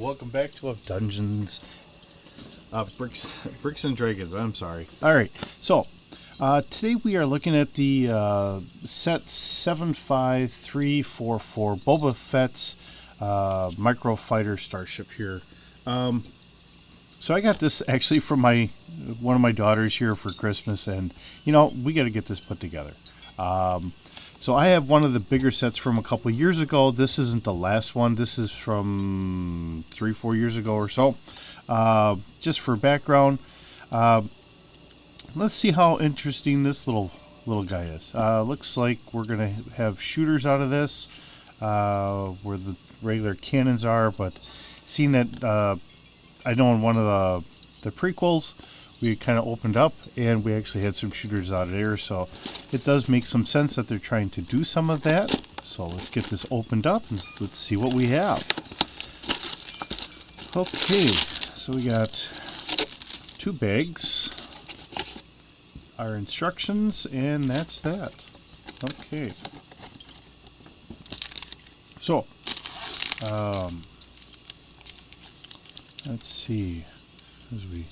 welcome back to Dungeons Bricks and Dragons. I'm sorry. All right, so today we are looking at the set 75344 Boba Fett's Microfighter starship here. So I got this actually from one of my daughters here for Christmas, and we got to get this put together. So I have one of the bigger sets from a couple years ago. This isn't the last one. This is from 3-4 years ago or so. Just for background, let's see how interesting this little guy is. Looks like we're gonna have shooters out of this, where the regular cannons are. But seeing that, I know in one of the prequels, we kind of opened up and we actually had some shooters out of there, so it does make some sense that they're trying to do some of that. So let's get this opened up and let's see what we have. Okay, so we got 2 bags, our instructions, and that's that. Okay, so let's see as we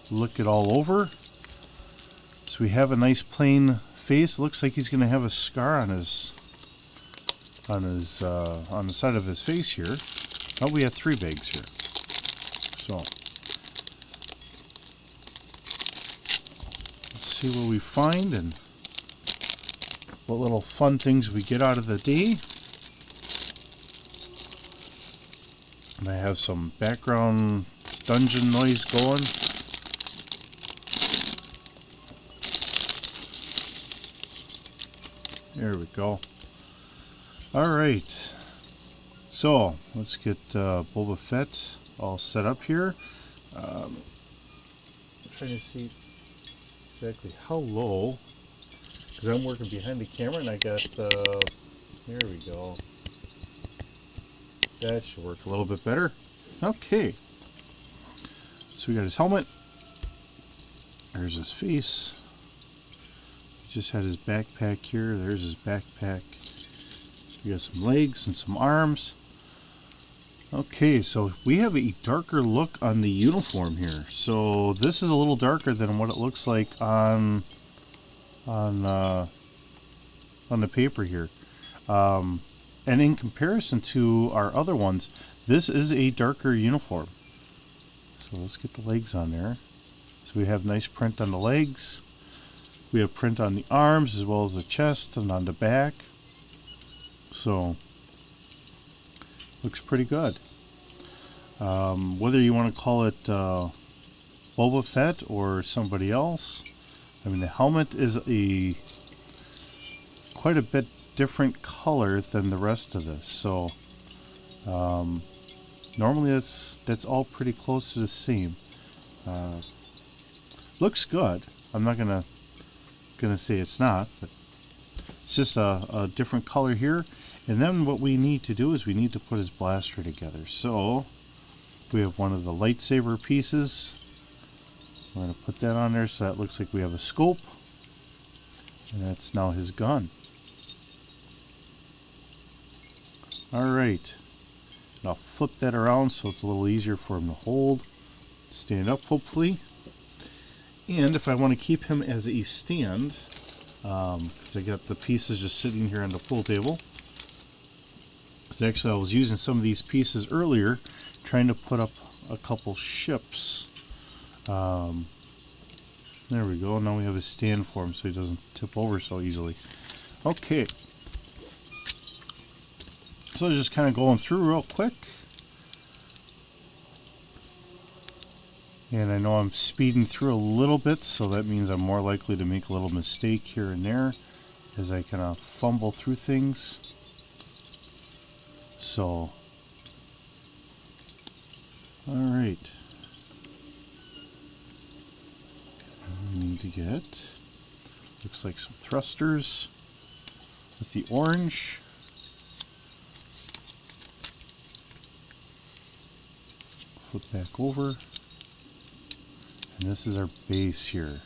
look it all over. So we have a nice plain face. Looks like he's going to have a scar on the side of his face here. Oh, we have 3 bags here. So let's see what we find and what little fun things we get out of the day. And I have some background dungeon noise going. There we go. Alright, so let's get Boba Fett all set up here. I'm trying to see exactly how low, because I'm working behind the camera and I got, there we go. That should work a little bit better. Okay, so we got his helmet. There's his face. Just had his backpack here. There's his backpack. We got some legs and some arms. Okay, so we have a darker look on the uniform here. So this is a little darker than what it looks like on the paper here. And in comparison to our other ones, this is a darker uniform. So let's get the legs on there. So we have nice print on the legs. We have print on the arms as well as the chest and on the back. So looks pretty good. Whether you want to call it Boba Fett or somebody else, I mean the helmet is quite a bit different color than the rest of this. So normally that's all pretty close to the same. Looks good. I'm not gonna say it's not, but it's just a different color here. And then what we need to do is we need to put his blaster together. So we have one of the lightsaber pieces. We're going to put that on there so that looks like we have a scope, and that's now his gun. Alright, I'll flip that around so it's a little easier for him to hold, stand up hopefully. And if I want to keep him as a stand, because I got the pieces just sitting here on the pool table. Because actually I was using some of these pieces earlier, trying to put up a couple ships. There we go. Now we have a stand for him so he doesn't tip over so easily. Okay. So just kind of going through real quick. And I know I'm speeding through a little bit, so that means I'm more likely to make a little mistake here and there as I kind of fumble through things. So, alright. We need to get, looks like some thrusters with the orange. Flip back over. And this is our base here.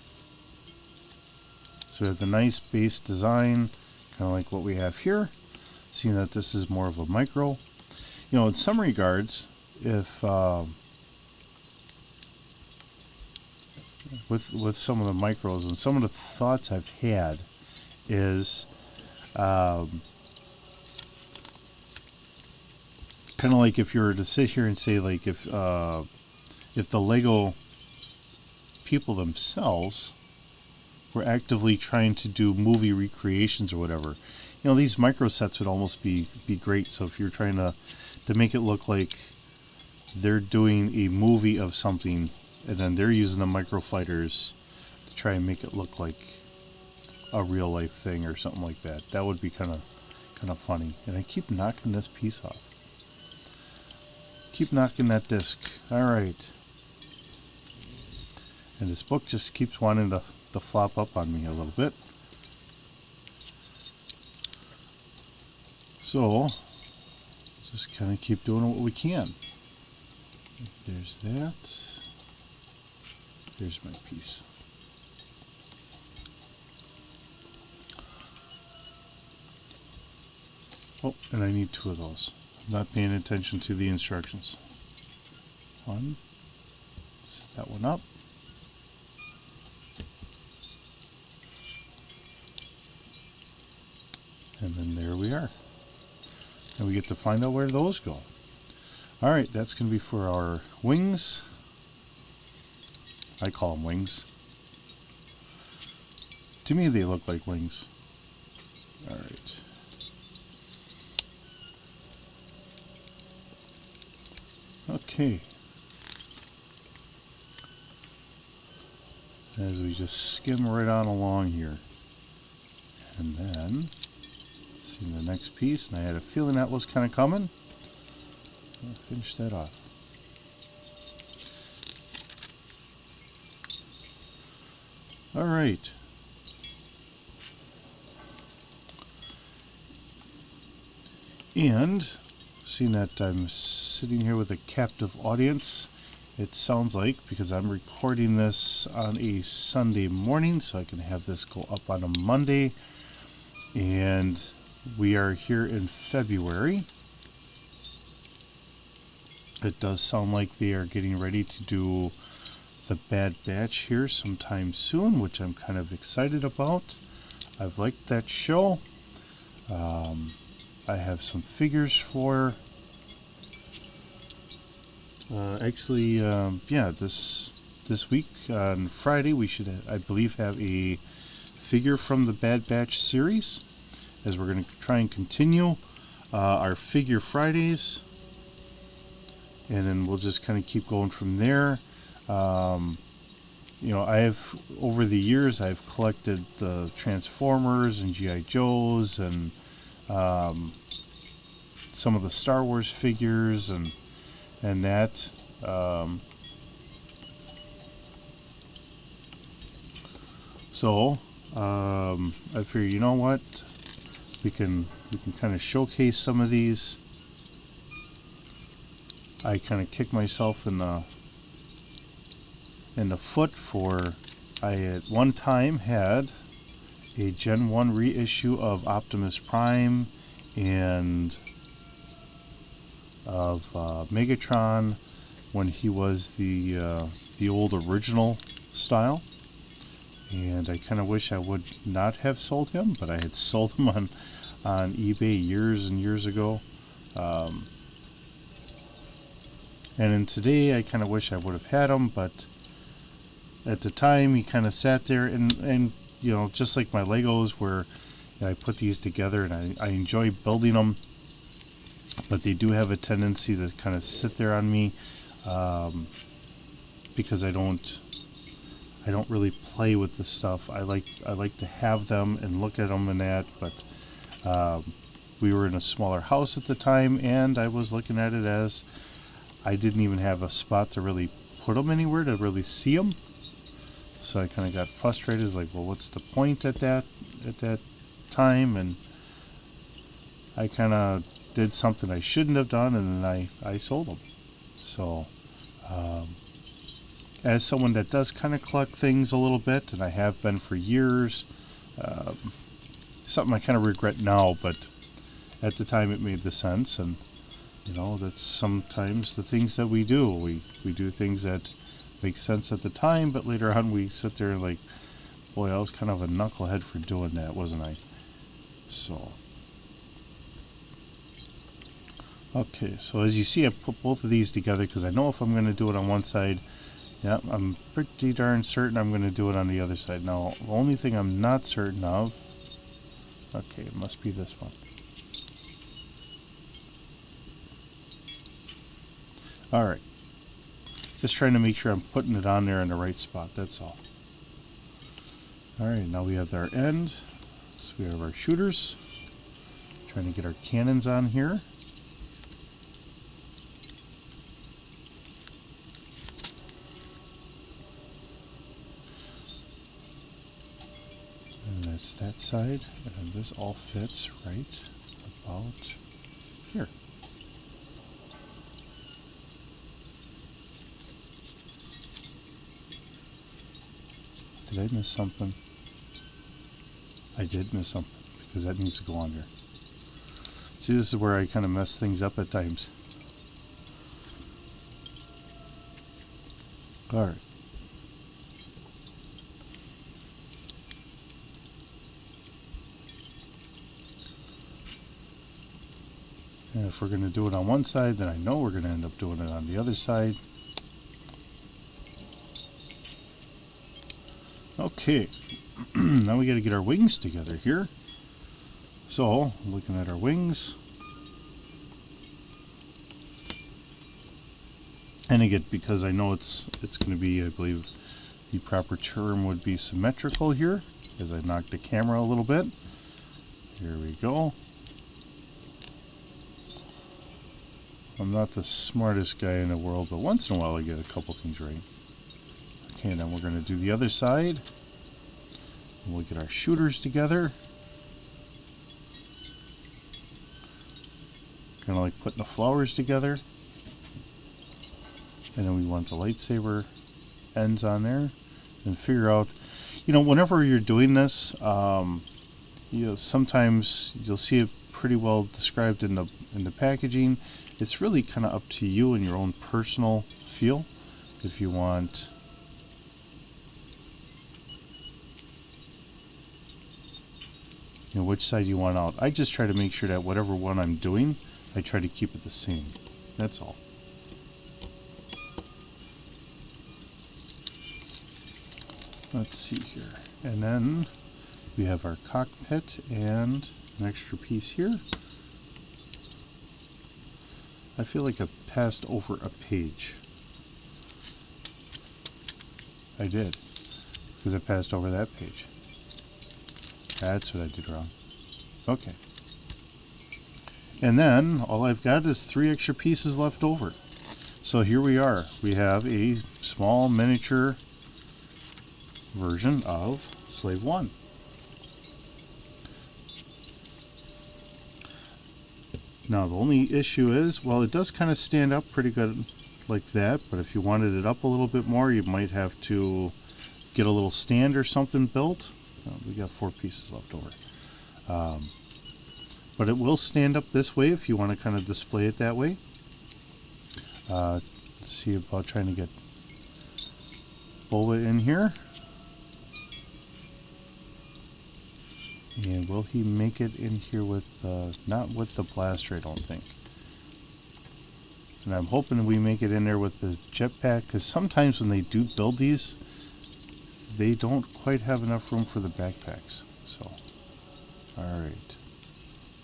So we have the nice base design, kind of like what we have here. Seeing that this is more of a micro. In some regards, if with some of the micros and some of the thoughts I've had is kind of like if you were to sit here and say like if the Lego people themselves were actively trying to do movie recreations or whatever, you know, these micro sets would almost be great. So if you're trying to make it look like they're doing a movie of something and then they're using the microfighters to try and make it look like a real life thing or something like that, that would be kind of funny. And I keep knocking this piece off. Keep knocking that disc. Alright. And this book just keeps wanting to flop up on me a little bit. So, just kind of keep doing what we can. There's that. There's my piece. Oh, and I need 2 of those. I'm not paying attention to the instructions. 1. Set that one up. And then there we are. And we get to find out where those go. Alright, that's going to be for our wings. I call them wings. To me, they look like wings. Alright. Okay. As we just skim right on along here. And then, see the next piece, and I had a feeling that was kind of coming. I'll finish that off. Alright. And, seeing that I'm sitting here with a captive audience, it sounds like, because I'm recording this on a Sunday morning, so I can have this go up on a Monday, and we are here in February. It does sound like they are getting ready to do the Bad Batch here sometime soon, which I'm kind of excited about. I've liked that show. I have some figures for yeah, this week on Friday we should, I believe, have a figure from the Bad Batch series, as we're going to try and continue our Figure Fridays, and then we'll just kind of keep going from there. You know, over the years I've collected the Transformers and G.I. Joes and some of the Star Wars figures and that. So I figure, you know what, we can kind of showcase some of these. I kind of kick myself in the foot for, I at one time had a Gen 1 reissue of Optimus Prime and of Megatron when he was the old original style, and I kind of wish I would not have sold him, but I had sold him on eBay years and years ago. And then today I kind of wish I would have had him, but at the time he kind of sat there, and you know, just like my Legos, where I put these together and I enjoy building them, but they do have a tendency to kind of sit there on me, because I don't really play with the stuff. I like to have them and look at them and that, but we were in a smaller house at the time, and I was looking at it as I didn't even have a spot to really put them anywhere to really see them. So I kind of got frustrated, like, well, what's the point at that time? And I kind of did something I shouldn't have done, and then I sold them. So as someone that does kind of collect things a little bit, and I have been for years, something I kind of regret now, but at the time it made the sense, and You know, that's sometimes the things that we do. We do things that make sense at the time, but later on we sit there and like, boy, I was kind of a knucklehead for doing that, wasn't I? So, okay, so as you see, I put both of these together because I know if I'm going to do it on one side, yeah, I'm pretty darn certain I'm going to do it on the other side. Now, the only thing I'm not certain of, okay, it must be this one. Alright, just trying to make sure I'm putting it on there in the right spot, that's all. Alright, now we have our end, so we have our shooters, trying to get our cannons on here. And that's that side, and this all fits right about here. Did I miss something? I did miss something, because that needs to go on there. See, this is where I kind of mess things up at times. Alright. And if we're going to do it on one side, then I know we're going to end up doing it on the other side. Okay, now we got to get our wings together here. So, looking at our wings. And again, because I know it's going to be, I believe the proper term would be symmetrical here, as I knocked the camera a little bit. Here we go. I'm not the smartest guy in the world, but once in a while I get a couple things right. Okay, then we're going to do the other side. And we'll get our shooters together. Kind of like putting the flowers together. And then we want the lightsaber ends on there. And figure out, you know, whenever you're doing this, you know, sometimes you'll see it pretty well described in the packaging. It's really kind of up to you and your own personal feel. If you want, you know, which side you want out. I just try to make sure that whatever one I'm doing, I try to keep it the same. That's all. Let's see here. And then we have our cockpit and an extra piece here. I feel like I passed over a page. I did, because I passed over that page. That's what I did wrong. Okay. And then all I've got is 3 extra pieces left over. So here we are. We have a small miniature version of Slave 1. Now the only issue is, well, it does kind of stand up pretty good like that, but if you wanted it up a little bit more, you might have to get a little stand or something built. We got 4 pieces left over. But it will stand up this way if you want to kind of display it that way. Let's see about trying to get Boba in here. And will he make it in here with, not with the blaster, I don't think. And I'm hoping we make it in there with the jetpack, because sometimes when they do build these, they don't quite have enough room for the backpacks. So, alright.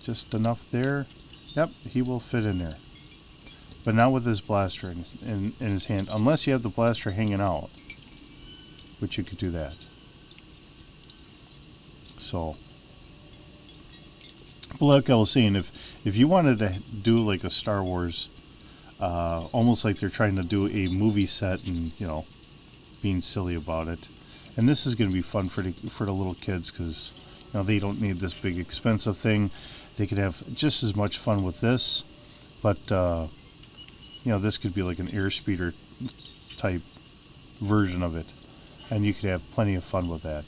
Just enough there. Yep, he will fit in there. But not with his blaster in his hand, unless you have the blaster hanging out, which you could do that. So, but like I was saying, if you wanted to do like a Star Wars, almost like they're trying to do a movie set and, you know, being silly about it, and this is going to be fun for the little kids, because, you know, they don't need this big expensive thing. They could have just as much fun with this, but you know, this could be like an airspeeder type version of it, and you could have plenty of fun with that.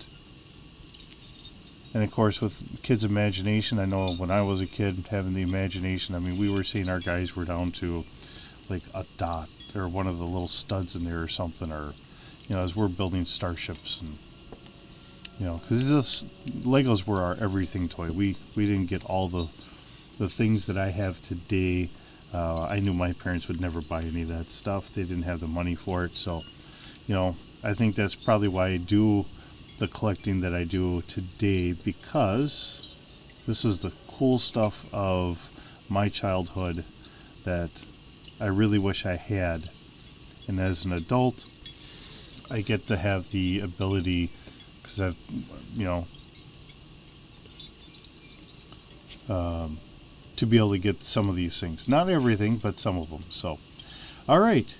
And of course, with kids' imagination, I know when I was a kid having the imagination, I mean, we were seeing our guys were down to like a dot or one of the little studs in there or something, or as we're building starships, and because this Legos were our everything toy. We didn't get all the things that I have today. I knew my parents would never buy any of that stuff. They didn't have the money for it. So, I think that's probably why I do the collecting that I do today, because this is the cool stuff of my childhood that I really wish I had. And as an adult, I get to have the ability, because I've, to be able to get some of these things. Not everything, but some of them. So, all right.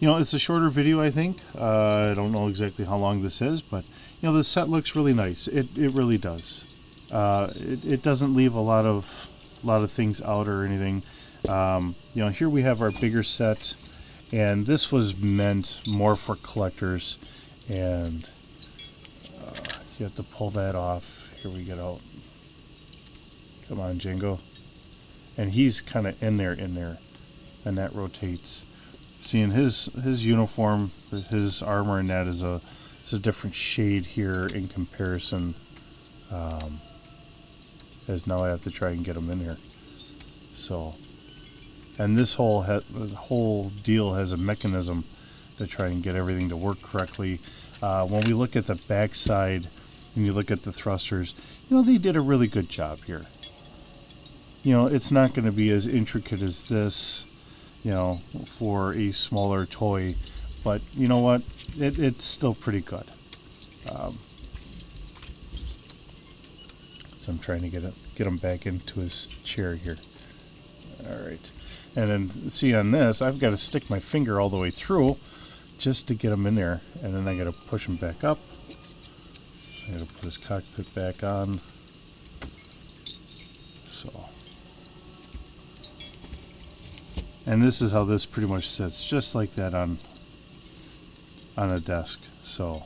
It's a shorter video, I think. I don't know exactly how long this is, but, the set looks really nice. It really does. It doesn't leave a lot of things out or anything. Here we have our bigger set, and this was meant more for collectors, and you have to pull that off. Here we get out. Come on, Django. And he's kind of in there, and that rotates. Seeing his uniform, his armor, and that is a different shade here in comparison. As now I have to try and get him in here. So, and this whole deal has a mechanism to try and get everything to work correctly. When we look at the back side and you look at the thrusters, they did a really good job here. It's not going to be as intricate as this, for a smaller toy, but you know what? It's still pretty good. So I'm trying to get him back into his chair here. All right. And then see on this, I've got to stick my finger all the way through just to get him in there, and then I got to push him back up. I got to put his cockpit back on. So. And this is how this pretty much sits, just like that on a desk. So,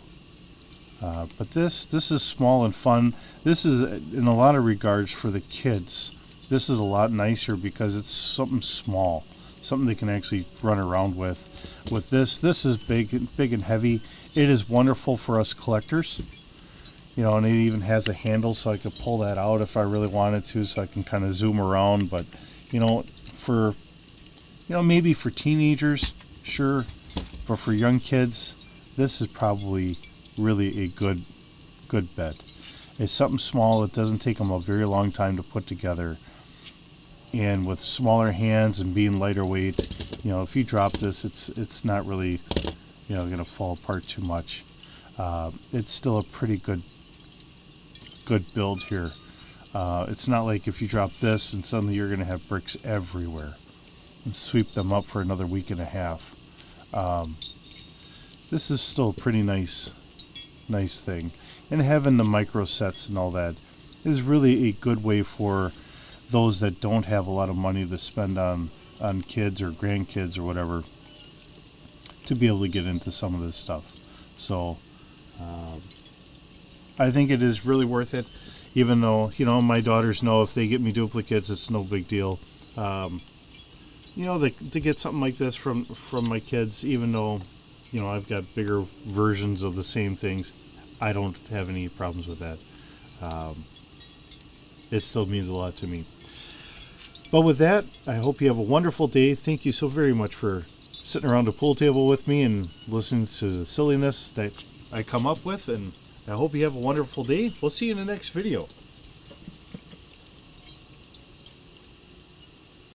but this is small and fun. This is, in a lot of regards, for the kids. This is a lot nicer because it's something small, something they can actually run around with. With this is big and heavy. It is wonderful for us collectors. And it even has a handle, so I could pull that out if I really wanted to, so I can kind of zoom around. But for maybe for teenagers, sure, but for young kids, this is probably really a good bet. It's something small. It doesn't take them a very long time to put together, and with smaller hands and being lighter weight, if you drop this, it's not really going to fall apart too much. It's still a pretty good build here. It's not like if you drop this and suddenly you're going to have bricks everywhere and sweep them up for another week and a half. This is still a pretty nice thing. And having the micro sets and all that is really a good way for those that don't have a lot of money to spend on kids or grandkids or whatever, to be able to get into some of this stuff. So I think it is really worth it, even though my daughters know if they get me duplicates, it's no big deal. To get something like this from my kids, even though I've got bigger versions of the same things, I don't have any problems with that. It still means a lot to me. But with that, I hope you have a wonderful day. Thank you so very much for sitting around the pool table with me and listening to the silliness that I come up with, and I hope you have a wonderful day. We'll see you in the next video.